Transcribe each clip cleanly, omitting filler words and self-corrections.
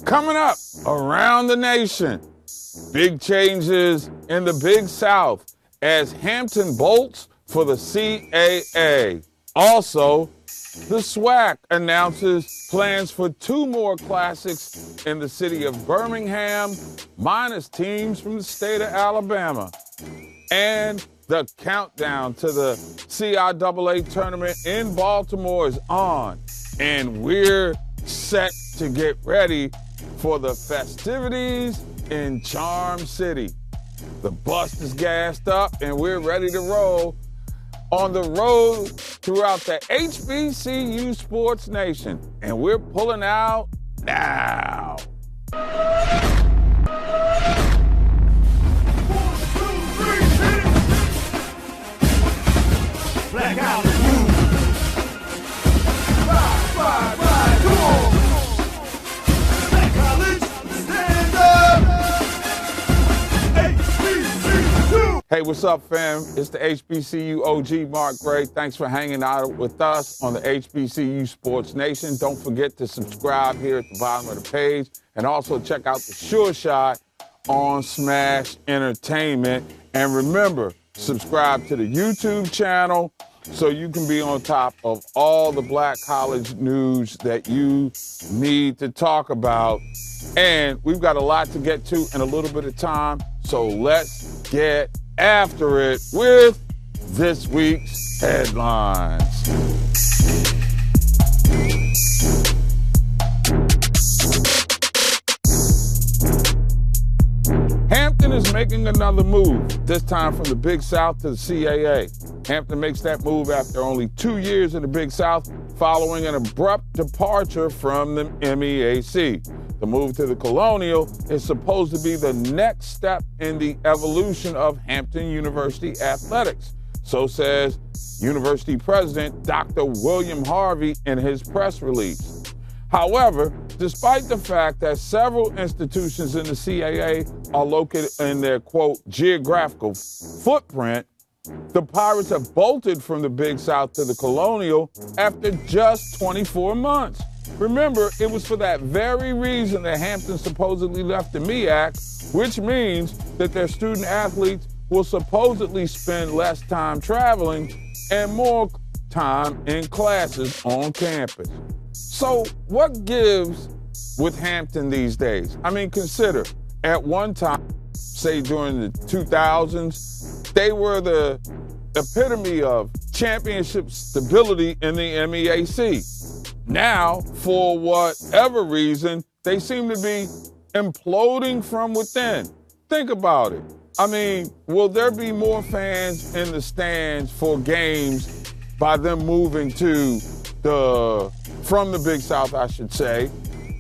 Coming up around the nation, big changes in the Big South as Hampton bolts for the CIAA. Also, the SWAC announces plans for 2 more classics in the city of Birmingham, minus teams from the state of Alabama. And the countdown to the CIAA tournament in Baltimore is on, and we're set to get ready for the festivities in Charm City. The bus is gassed up and we're ready to roll on the road throughout the HBCU Sports Nation. And we're pulling out now. 1, 2, 3, hit it! Black out and move. Ride, come on! Black College, stand up! HBCU! Hey, what's up, fam? It's the HBCU OG, Mark Gray. Thanks for hanging out with us on the HBCU Sports Nation. Don't forget to subscribe here at the bottom of the page, and also check out the Sure Shot on Smash Entertainment. And remember, subscribe to the YouTube channel so you can be on top of all the Black college news that you need to talk about. And we've got a lot to get to in a little bit of time, so let's get after it with this week's headlines. Hampton is making another move, this time from the Big South to the CIAA. Hampton makes that move after only 2 years in the Big South, following an abrupt departure from the MEAC. The move to the Colonial is supposed to be the next step in the evolution of Hampton University athletics. So says University President Dr. William Harvey in his press release. However, despite the fact that several institutions in the CIAA are located in their, quote, geographical footprint, the Pirates have bolted from the Big South to the Colonial after just 24 months. Remember, it was for that very reason that Hampton supposedly left the MEAC, which means that their student athletes will supposedly spend less time traveling and more time in classes on campus. So what gives with Hampton these days? I mean, consider, at one time, say during the 2000s, they were the epitome of championship stability in the MEAC. Now, for whatever reason, they seem to be imploding from within. Think about it. I mean, will there be more fans in the stands for games by them moving from the Big South, I should say,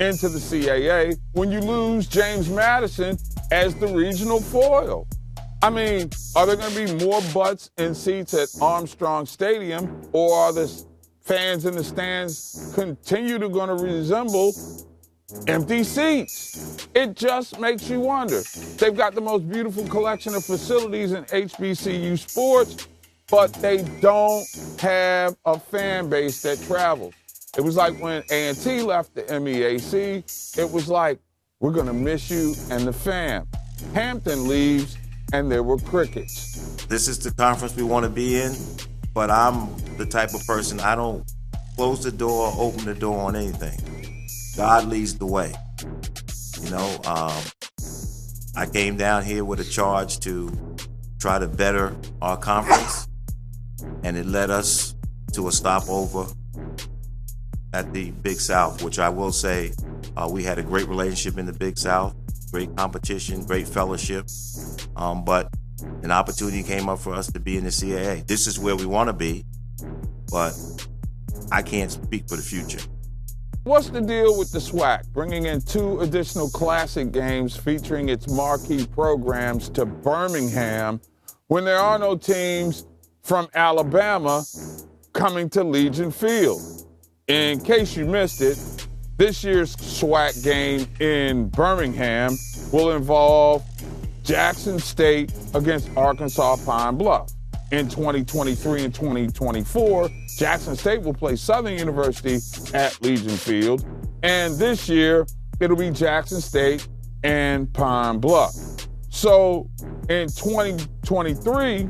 into the CIAA when you lose James Madison as the regional foil? I mean, are there going to be more butts in seats at Armstrong Stadium, or are the fans in the stands going to resemble empty seats? It just makes you wonder. They've got the most beautiful collection of facilities in HBCU sports, but they don't have a fan base that travels. It was like when A&T left the MEAC, it was like, we're going to miss you and the fam. Hampton leaves, and there were crickets. This is the conference we want to be in, but I'm the type of person, I don't close the door, open the door on anything. God leads the way. You know, I came down here with a charge to try to better our conference, and it led us to a stopover at the Big South, which I will say we had a great relationship in the Big South, great competition, great fellowship, but an opportunity came up for us to be in the CIAA. This is where we want to be, but I can't speak for the future. What's the deal with the SWAC bringing in 2 additional classic games featuring its marquee programs to Birmingham when there are no teams from Alabama coming to Legion Field? In case you missed it, this year's SWAC game in Birmingham will involve Jackson State against Arkansas Pine Bluff. In 2023 and 2024, Jackson State will play Southern University at Legion Field. And this year, it'll be Jackson State and Pine Bluff. So in 2023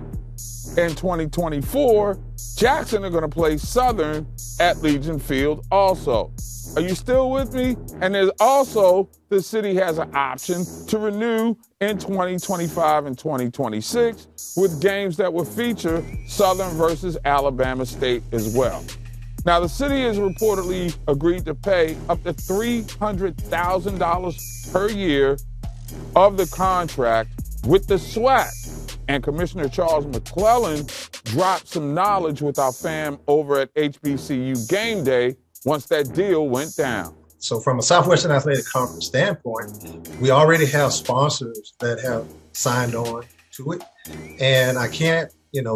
and 2024, Jackson are going to play Southern at Legion Field also. Are you still with me? And there's also, the city has an option to renew in 2025 and 2026 with games that will feature Southern versus Alabama State as well. Now, the city has reportedly agreed to pay up to $300,000 per year of the contract with the SWAC. And Commissioner Charles McClellan dropped some knowledge with our fam over at HBCU Game Day once that deal went down. So from a Southwestern Athletic Conference standpoint, we already have sponsors that have signed on to it. And I can't,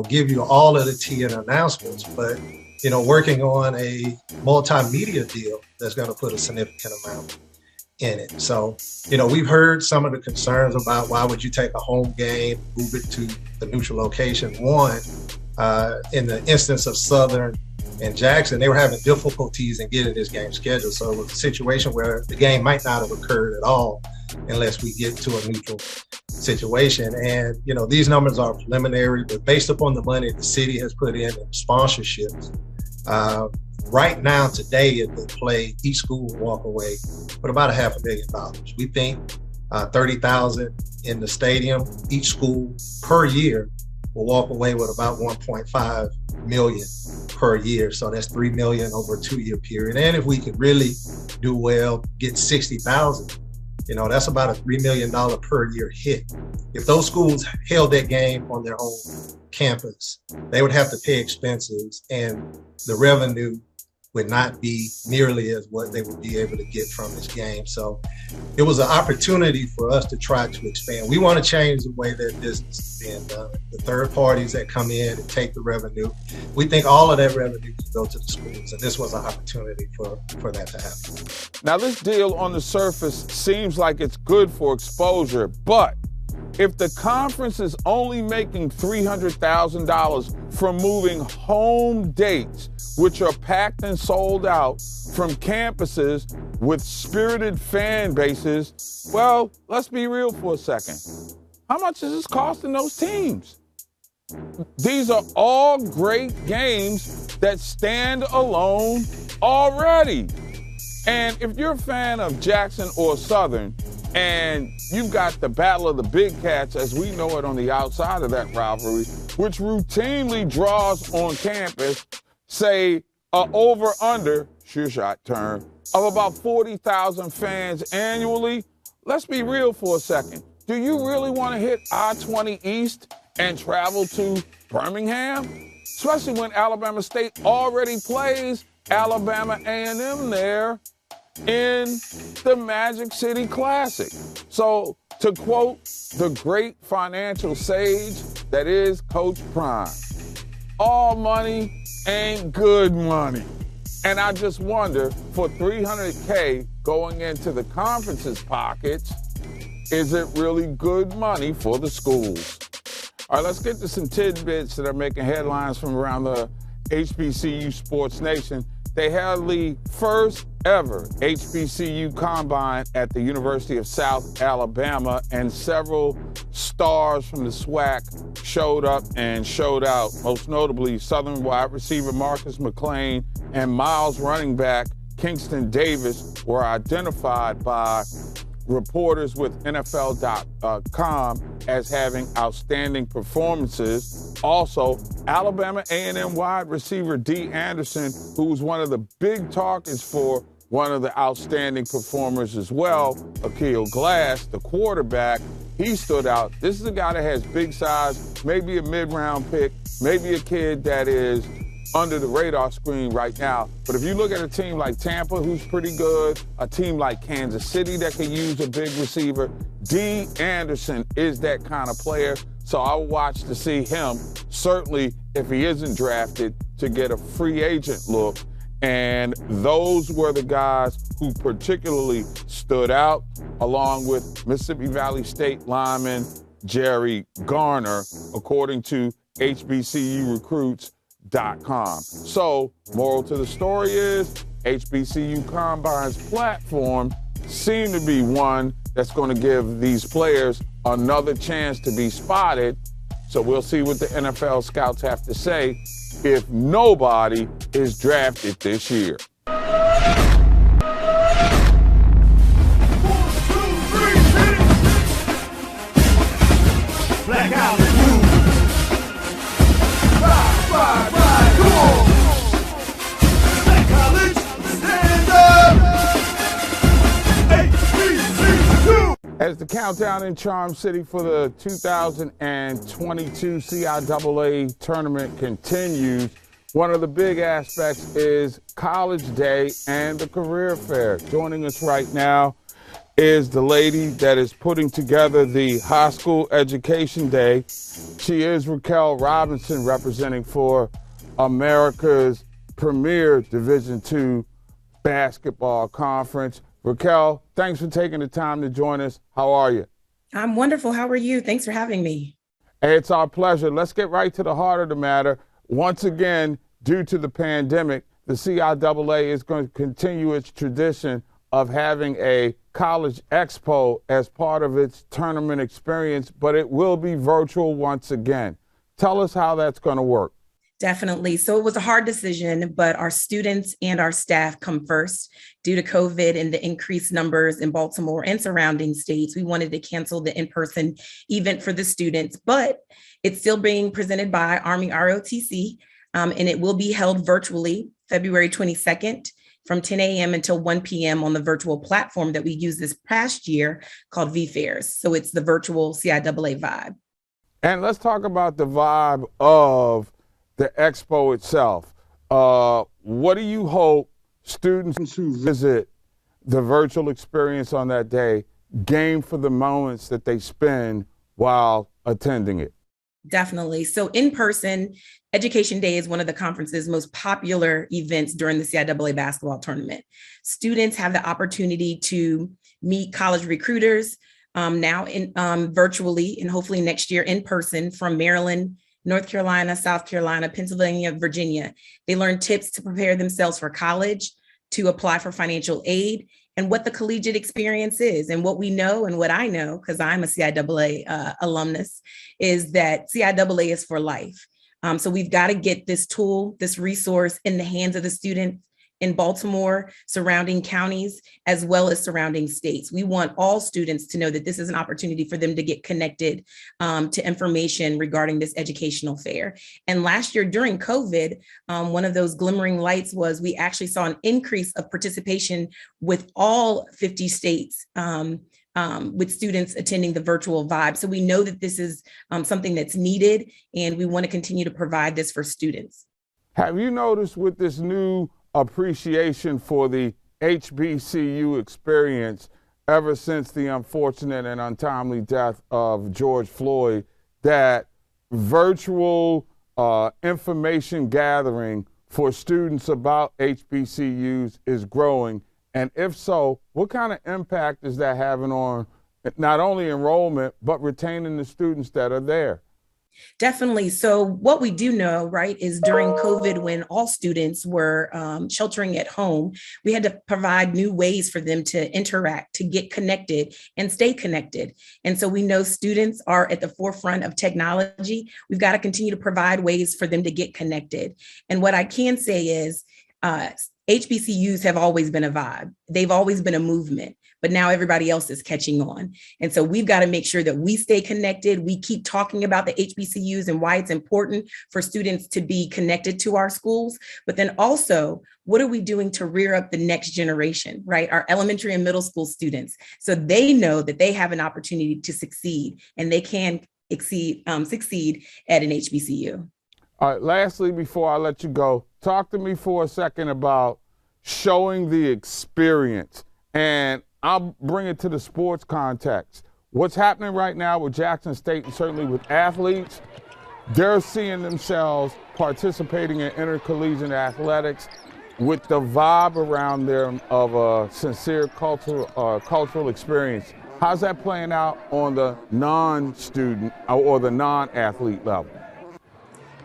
give you all of the tea and announcements, but, working on a multimedia deal that's going to put a significant amount in it. So, we've heard some of the concerns about why would you take a home game, move it to the neutral location. One, in the instance of Southern and Jackson, they were having difficulties in getting this game scheduled. So it was a situation where the game might not have occurred at all unless we get to a neutral situation. And, these numbers are preliminary, but based upon the money the city has put in sponsorships, right now, today, if they play, each school will walk away with about $500,000. We think 30,000 in the stadium, each school per year will walk away with about 1.5 million per year. So that's 3 million over a 2-year period. And if we could really do well, get 60,000, that's about a $3 million per year hit. If those schools held that game on their own campus, they would have to pay expenses, and the revenue would not be nearly as what they would be able to get from this game. So it was an opportunity for us to try to expand. We want to change the way that business is being done. The third parties that come in and take the revenue, we think all of that revenue can go to the schools, and this was an opportunity for that to happen. Now, this deal on the surface seems like it's good for exposure, but if the conference is only making $300,000 from moving home dates, which are packed and sold out from campuses with spirited fan bases, well, let's be real for a second. How much is this costing those teams? These are all great games that stand alone already. And if you're a fan of Jackson or Southern, and you've got the battle of the big cats, as we know it on the outside of that rivalry, which routinely draws on campus, say, over-under, sure shot term, of about 40,000 fans annually. Let's be real for a second. Do you really want to hit I-20 East and travel to Birmingham? Especially when Alabama State already plays Alabama A&M there in the Magic City Classic. So, to quote the great financial sage that is Coach Prime, all money ain't good money. And I just wonder, for $300K going into the conference's pockets, is it really good money for the schools? All right, let's get to some tidbits that are making headlines from around the HBCU Sports Nation. They held the first ever HBCU Combine at the University of South Alabama, and several stars from the SWAC showed up and showed out. Most notably, Southern wide receiver Marcus McClain and Miles running back Kingston Davis were identified by reporters with NFL.com as having outstanding performances. Also, Alabama A&M wide receiver D. Anderson, who was one of the big targets for one of the outstanding performers as well, Akil Glass, the quarterback, he stood out. This is a guy that has big size, maybe a mid-round pick, maybe a kid that is under the radar screen right now. But if you look at a team like Tampa, who's pretty good, a team like Kansas City that could use a big receiver, D. Anderson is that kind of player. So I'll watch to see him, certainly if he isn't drafted, to get a free agent look. And those were the guys who particularly stood out, along with Mississippi Valley State lineman Jerry Garner, according to HBCUrecruits.com. So, moral to the story is HBCU Combine's platform seem to be one that's going to give these players another chance to be spotted. So we'll see what the NFL scouts have to say if nobody is drafted this year. 1, 2, 3, hit it! Black out and move. Ride, come on! Black college, stand up! HBCU! As the countdown in Charm City for the 2022 CIAA tournament continues, one of the big aspects is College Day and the Career Fair. Joining us right now is the lady that is putting together the High School Education Day. She is Raquel Robinson, representing for America's premier Division II basketball conference. Raquel, thanks for taking the time to join us. How are you? I'm wonderful. How are you? Thanks for having me. Hey, it's our pleasure. Let's get right to the heart of the matter. Once again, due to the pandemic, the CIAA is going to continue its tradition of having a college expo as part of its tournament experience, but it will be virtual once again. Tell us how that's going to work. Definitely. So it was a hard decision, but our students and our staff come first. Due to COVID and the increased numbers in Baltimore and surrounding states, we wanted to cancel the in-person event for the students, but it's still being presented by Army ROTC, and it will be held virtually February 22nd from 10 a.m. until 1 p.m. on the virtual platform that we used this past year called VFairs. So it's the virtual CIAA vibe. And let's talk about the vibe of the expo itself. What do you hope students who visit the virtual experience on that day gain for the moments that they spend while attending it? Definitely. So in person, Education Day is one of the conference's most popular events during the CIAA basketball tournament. Students have the opportunity to meet college recruiters now in virtually, and hopefully next year in person, from Maryland, North Carolina, South Carolina, Pennsylvania, Virginia. They learn tips to prepare themselves for college, to apply for financial aid, and what the collegiate experience is. And what we know, and what I know, because I'm a CIAA alumnus, is that CIAA is for life. So we've got to get this tool, this resource in the hands of the student in Baltimore, surrounding counties, as well as surrounding states. We want all students to know that this is an opportunity for them to get connected to information regarding this educational fair. And last year during COVID, one of those glimmering lights was we actually saw an increase of participation with all 50 states, with students attending the virtual vibe. So we know that this is something that's needed, and we want to continue to provide this for students. Have you noticed with this new appreciation for the HBCU experience ever since the unfortunate and untimely death of George Floyd, that virtual information gathering for students about HBCUs is growing? And if so, what kind of impact is that having on not only enrollment, but retaining the students that are there? Definitely. So what we do know, right, is during COVID, when all students were sheltering at home, we had to provide new ways for them to interact, to get connected and stay connected. And so we know students are at the forefront of technology. We've got to continue to provide ways for them to get connected. And what I can say is HBCUs have always been a vibe. They've always been a movement, but now everybody else is catching on. And so we've got to make sure that we stay connected. We keep talking about the HBCUs and why it's important for students to be connected to our schools, but then also, what are we doing to rear up the next generation, right? Our elementary and middle school students, so they know that they have an opportunity to succeed and they can succeed at an HBCU. All right, lastly, before I let you go, talk to me for a second about showing the experience. And I'll bring it to the sports context. What's happening right now with Jackson State, and certainly with athletes, they're seeing themselves participating in intercollegiate athletics with the vibe around them of a sincere cultural experience. How's that playing out on the non-student or the non-athlete level?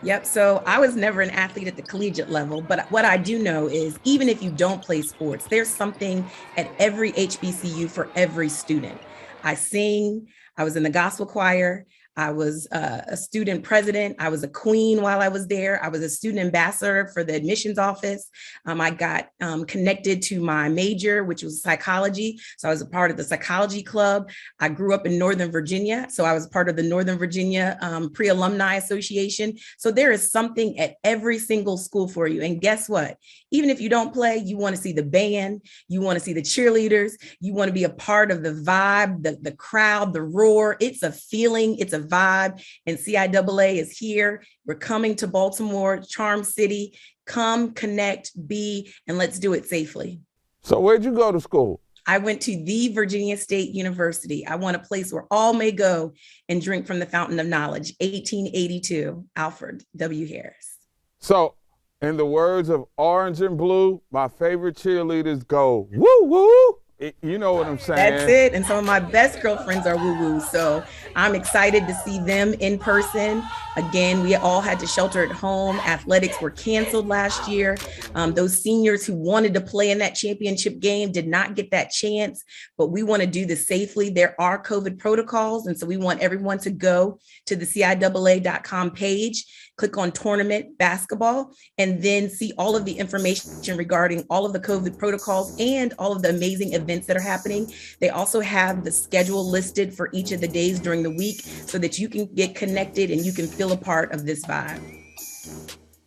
Yep. So I was never an athlete at the collegiate level, but what I do know is even if you don't play sports, there's something at every HBCU for every student. I sing, I was in the gospel choir. I was a student president. I was a queen while I was there. I was a student ambassador for the admissions office. I got connected to my major, which was psychology. So I was a part of the psychology club. I grew up in Northern Virginia. So I was part of the Northern Virginia Pre-Alumni Association. So there is something at every single school for you. And guess what? Even if you don't play, you want to see the band, you want to see the cheerleaders, you want to be a part of the vibe, the crowd, the roar. It's a feeling, it's a vibe, and CIAA is here. We're coming to Baltimore, Charm City. Come, connect, be, and let's do it safely. So where'd you go to school? I went to the Virginia State University. I want a place where all may go and drink from the fountain of knowledge. 1882, Alfred W. Harris. So in the words of Orange and Blue, my favorite cheerleaders go, woo, woo. You know what I'm saying? That's it. And some of my best girlfriends are woo-woo. So I'm excited to see them in person. Again, we all had to shelter at home. Athletics were canceled last year. Those seniors who wanted to play in that championship game did not get that chance, but we want to do this safely. There are COVID protocols. And so we want everyone to go to the CIAA.com page, click on tournament basketball, and then see all of the information regarding all of the COVID protocols and all of the amazing events that are happening. They also have the schedule listed for each of the days during the week so that you can get connected and you can feel a part of this vibe.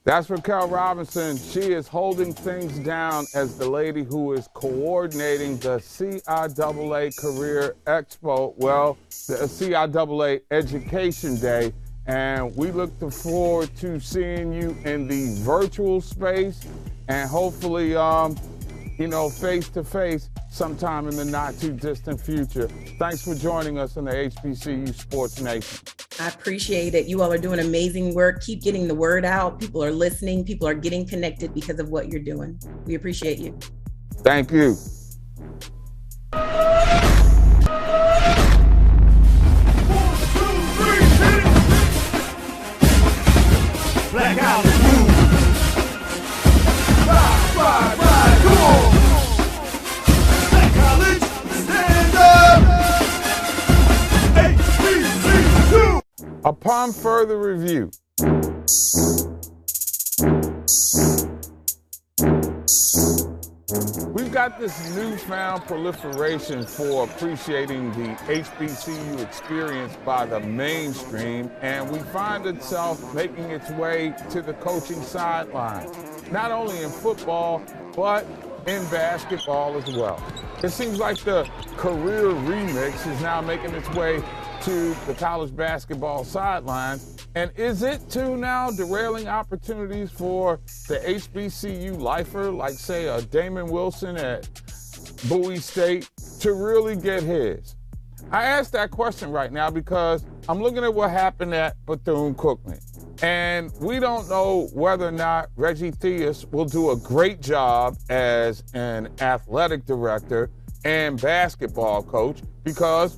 That's Raquel Robinson. She is holding things down as the lady who is coordinating the CIAA Career Expo, well, the CIAA Education Day. And we look forward to seeing you in the virtual space and hopefully, face to face sometime in the not too distant future. Thanks for joining us in the HBCU Sports Nation. I appreciate it. You all are doing amazing work. Keep getting the word out. People are listening. People are getting connected because of what you're doing. We appreciate you. Thank you. Black out and move. Ride, come on. Black college, stand up. HBCU. Upon further review, we've got this newfound proliferation for appreciating the HBCU experience by the mainstream, and we find itself making its way to the coaching sideline, not only in football, but in basketball as well. It seems like the career remix is now making its way to the college basketball sideline. And is it too now derailing opportunities for the HBCU lifer, like say a Damon Wilson at Bowie State, to really get his? I ask that question right now because I'm looking at what happened at Bethune-Cookman. And we don't know whether or not Reggie Theus will do a great job as an athletic director and basketball coach because,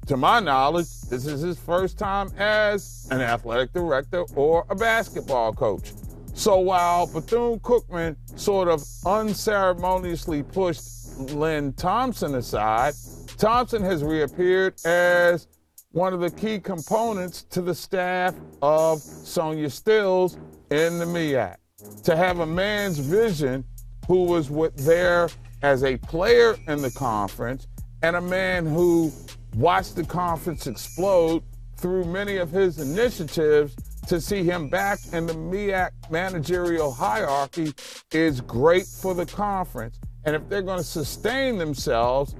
to my knowledge, this is his first time as an athletic director or a basketball coach. So while Bethune-Cookman sort of unceremoniously pushed Lynn Thompson aside, Thompson has reappeared as one of the key components to the staff of Sonia Stills in the MEAC. To have a man's vision who was there as a player in the conference and a man who watched the conference explode through many of his initiatives, to see him back in the MEAC managerial hierarchy is great for the conference. And if they're going to sustain themselves,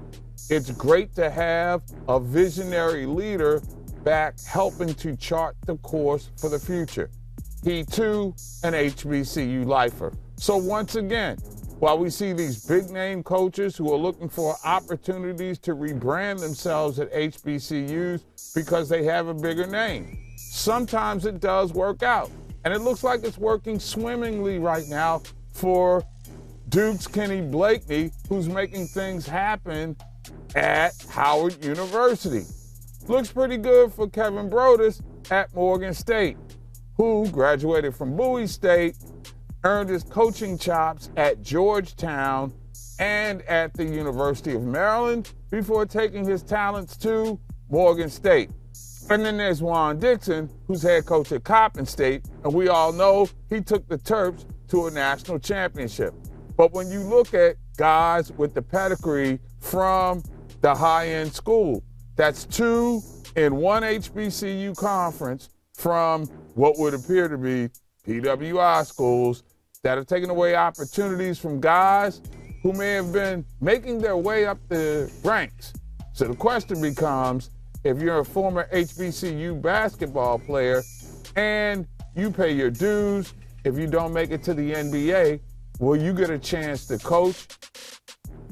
it's great to have a visionary leader back helping to chart the course for the future. He too, an HBCU lifer. So once again, while we see these big name coaches who are looking for opportunities to rebrand themselves at HBCUs because they have a bigger name, sometimes it does work out. And it looks like it's working swimmingly right now for Duke's Kenny Blakeney, who's making things happen at Howard University. Looks pretty good for Kevin Brodus at Morgan State. who graduated from Bowie State, earned his coaching chops at Georgetown and at the University of Maryland before taking his talents to Morgan State. And then there's Juan Dixon, who's head coach at Coppin State, and we all know he took the Terps to a national championship. But when you look at guys with the pedigree from the high-end school, that's 2 in one HBCU conference from what would appear to be PWI schools that are taking away opportunities from guys who may have been making their way up the ranks. So the question becomes, if you're a former HBCU basketball player and you pay your dues, if you don't make it to the NBA, will you get a chance to coach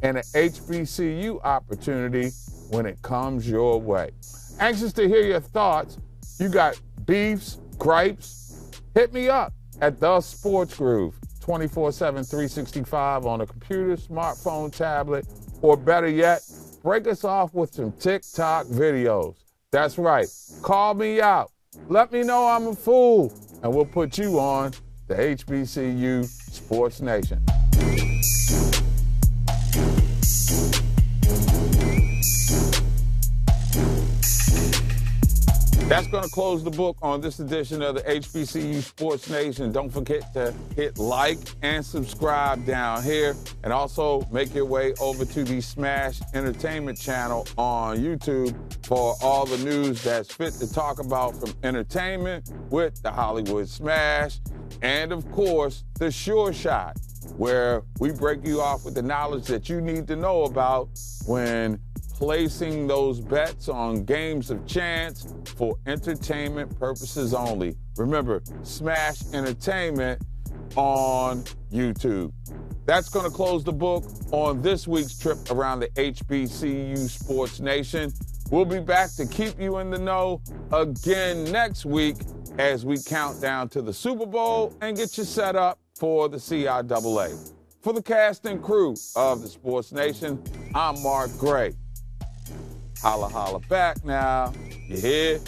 and an HBCU opportunity when it comes your way? Anxious to hear your thoughts. You got beefs, gripes? Hit me up at The Sports Groove, 24/7, 365 on a computer, smartphone, tablet, or better yet, break us off with some TikTok videos. That's right. Call me out. Let me know I'm a fool, and we'll put you on the HBCU Sports Nation. That's going to close the book on this edition of the HBCU Sports Nation. Don't forget to hit like and subscribe down here, and also make your way over to the Smash Entertainment channel on YouTube for all the news that's fit to talk about from entertainment with the Hollywood Smash, and of course, the Sure Shot, where we break you off with the knowledge that you need to know about when placing those bets on games of chance for entertainment purposes only. Remember, Smash Entertainment on YouTube. That's going to close the book on this week's trip around the HBCU Sports Nation. We'll be back to keep you in the know again next week as we count down to the Super Bowl and get you set up for the CIAA. For the cast and crew of the Sports Nation, I'm Mark Gray. Holla, holla back now. You hear?